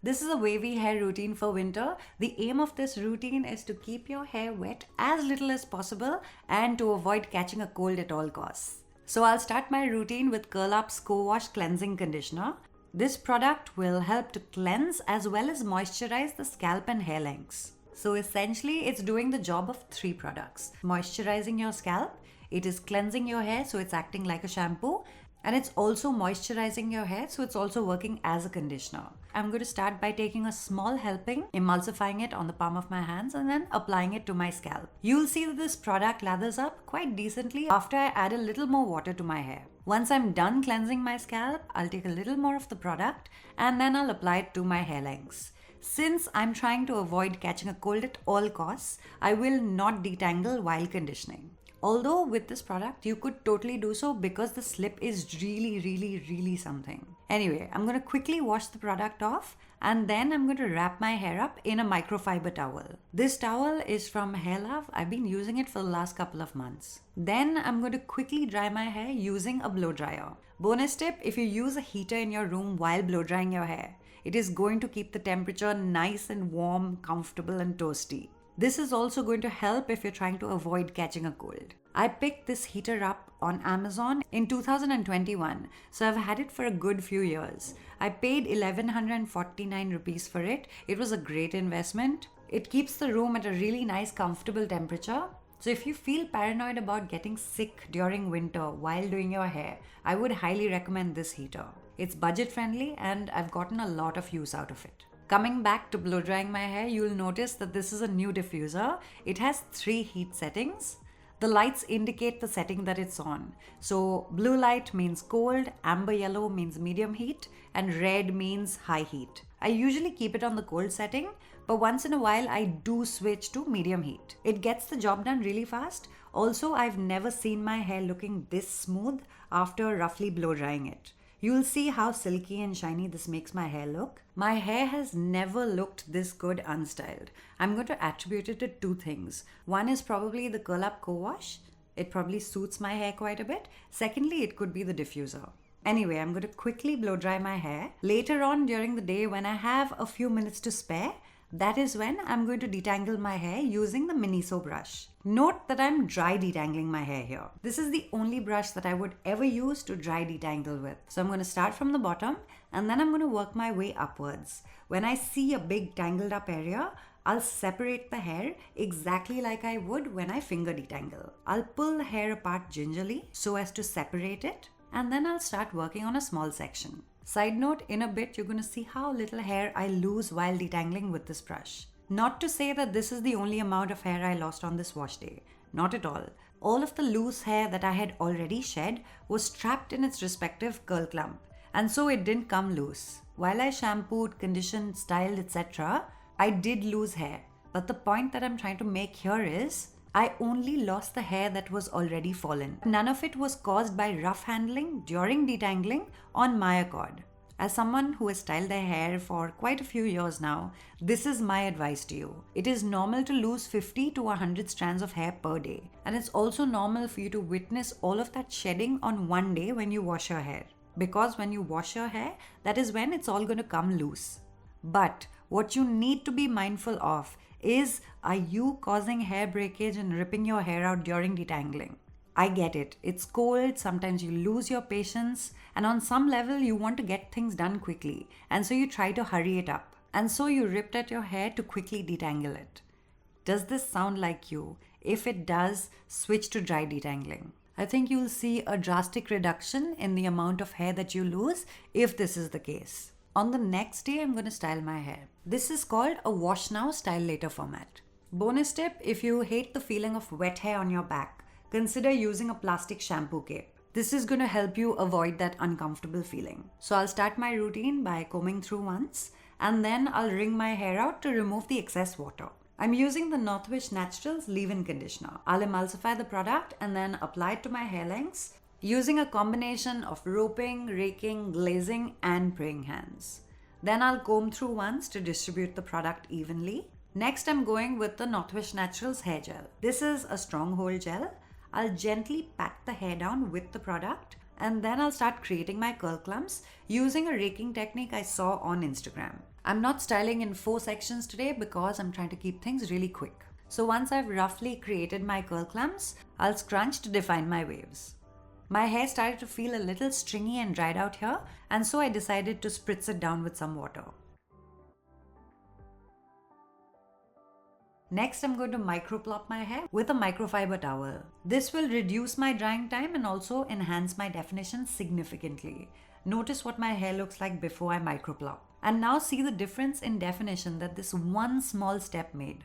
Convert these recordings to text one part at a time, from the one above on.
This is a wavy hair routine for winter. The aim of this routine is to keep your hair wet as little as possible and to avoid catching a cold at all costs. So I'll start my routine with Up Cowash Cleansing Conditioner. This product will help to cleanse as well as moisturize the scalp and hair lengths. So essentially, it's doing the job of 3 products. Moisturizing your scalp, it is cleansing your hair, so it's acting like a shampoo, and it's also moisturizing your hair, so it's also working as a conditioner. I'm going to start by taking a small helping, emulsifying it on the palm of my hands, and then applying it to my scalp. You'll see that this product lathers up quite decently after I add a little more water to my hair. Once I'm done cleansing my scalp, I'll take a little more of the product and then I'll apply it to my hair lengths. Since I'm trying to avoid catching a cold at all costs, I will not detangle while conditioning. Although with this product, you could totally do so because the slip is really something. Anyway, I'm going to quickly wash the product off and then I'm going to wrap my hair up in a microfiber towel. This towel is from Hairlove. I've been using it for the last couple of months. Then I'm going to quickly dry my hair using a blow dryer. Bonus tip, if you use a heater in your room while blow drying your hair, it is going to keep the temperature nice and warm, comfortable and toasty. This is also going to help if you're trying to avoid catching a cold. I picked this heater up on Amazon in 2021, so I've had it for a good few years. I paid 1149 rupees for it. It was a great investment. It keeps the room at a really nice, comfortable temperature. So if you feel paranoid about getting sick during winter while doing your hair, I would highly recommend this heater. It's budget friendly and I've gotten a lot of use out of it. Coming back to blow drying my hair, you'll notice that this is a new diffuser. It has 3 heat settings. The lights indicate the setting that it's on. So blue light means cold, amber yellow means medium heat, and red means high heat. I usually keep it on the cold setting, but once in a while I do switch to medium heat. It gets the job done really fast. Also, I've never seen my hair looking this smooth after roughly blow drying it. You'll see how silky and shiny this makes my hair look. My hair has never looked this good unstyled. I'm going to attribute it to 2 things. One is probably the Up Cowash. It probably suits my hair quite a bit. Secondly, it could be the diffuser. Anyway, I'm going to quickly blow dry my hair. Later on during the day when I have a few minutes to spare, that is when I'm going to detangle my hair using the Miniso Brush. Note that I'm dry detangling my hair here. This is the only brush that I would ever use to dry detangle with. So I'm going to start from the bottom and then I'm going to work my way upwards. When I see a big tangled up area, I'll separate the hair exactly like I would when I finger detangle. I'll pull the hair apart gingerly so as to separate it and then I'll start working on a small section. Side note, in a bit you're going to see how little hair I lose while detangling with this brush. Not to say that this is the only amount of hair I lost on this wash day. Not at all. All of the loose hair that I had already shed was trapped in its respective curl clump, and so it didn't come loose. While I shampooed, conditioned, styled, etc., I did lose hair. But the point that I'm trying to make here is, I only lost the hair that was already fallen. None of it was caused by rough handling during detangling on my accord. As someone who has styled their hair for quite a few years now, this is my advice to you. It is normal to lose 50 to 100 strands of hair per day. And it's also normal for you to witness all of that shedding on one day when you wash your hair. Because when you wash your hair, that is when it's all going to come loose. But what you need to be mindful of is, are you causing hair breakage and ripping your hair out during detangling? I get it. It's cold, sometimes you lose your patience, and on some level you want to get things done quickly, and so you try to hurry it up. And so you ripped at your hair to quickly detangle it. Does this sound like you? If it does, switch to dry detangling. I think you'll see a drastic reduction in the amount of hair that you lose if this is the case. On the next day, I'm going to style my hair. This is called a wash now, style later format. Bonus tip, if you hate the feeling of wet hair on your back, consider using a plastic shampoo cape. This is going to help you avoid that uncomfortable feeling. So I'll start my routine by combing through once and then I'll wring my hair out to remove the excess water. I'm using the Northwish Naturals leave-in conditioner. I'll emulsify the product and then apply it to my hair lengths using a combination of roping, raking, glazing and praying hands. Then I'll comb through once to distribute the product evenly. Next, I'm going with the Northwish Naturals hair gel. This is a stronghold gel. I'll gently pat the hair down with the product and then I'll start creating my curl clumps using a raking technique I saw on Instagram. I'm not styling in 4 sections today because I'm trying to keep things really quick. So once I've roughly created my curl clumps, I'll scrunch to define my waves. My hair started to feel a little stringy and dried out here, and so I decided to spritz it down with some water. Next, I'm going to microplop my hair with a microfiber towel. This will reduce my drying time and also enhance my definition significantly. Notice what my hair looks like before I microplop. And now see the difference in definition that this one small step made.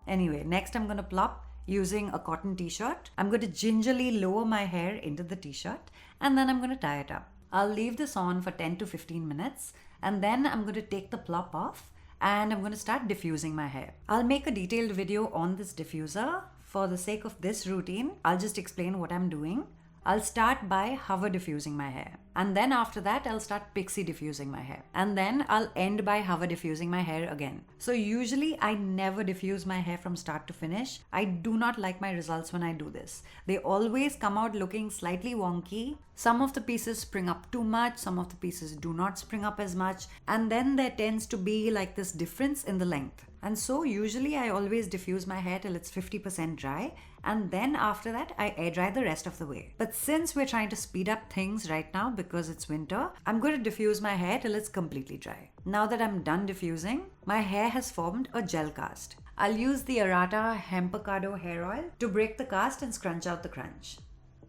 Anyway, next I'm going to plop using a cotton t-shirt. I'm going to gingerly lower my hair into the t-shirt and then I'm going to tie it up. I'll leave this on for 10 to 15 minutes and then I'm going to take the plop off and I'm going to start diffusing my hair. I'll make a detailed video on this diffuser. For the sake of this routine, I'll just explain what I'm doing. I'll start by hover diffusing my hair. And then after that, I'll start pixie diffusing my hair. And then I'll end by hover diffusing my hair again. So usually I never diffuse my hair from start to finish. I do not like my results when I do this. They always come out looking slightly wonky. Some of the pieces spring up too much, some of the pieces do not spring up as much. And then there tends to be like this difference in the length. And so usually I always diffuse my hair till it's 50% dry and then after that I air dry the rest of the way. But since we're trying to speed up things right now because it's winter, I'm going to diffuse my hair till it's completely dry. Now that I'm done diffusing, my hair has formed a gel cast. I'll use the Arata Hempacado hair oil to break the cast and scrunch out the crunch.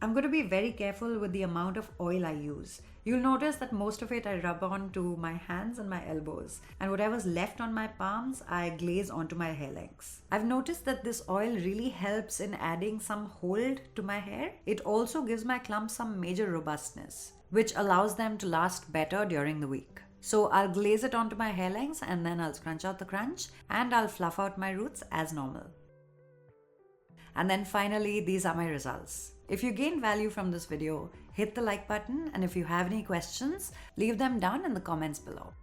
I'm going to be very careful with the amount of oil I use. You'll notice that most of it I rub onto my hands and my elbows, and whatever's left on my palms, I glaze onto my hair lengths. I've noticed that this oil really helps in adding some hold to my hair. It also gives my clumps some major robustness, which allows them to last better during the week. So I'll glaze it onto my hair lengths and then I'll scrunch out the crunch and I'll fluff out my roots as normal. And then finally, these are my results. If you gained value from this video, hit the like button, and if you have any questions, leave them down in the comments below.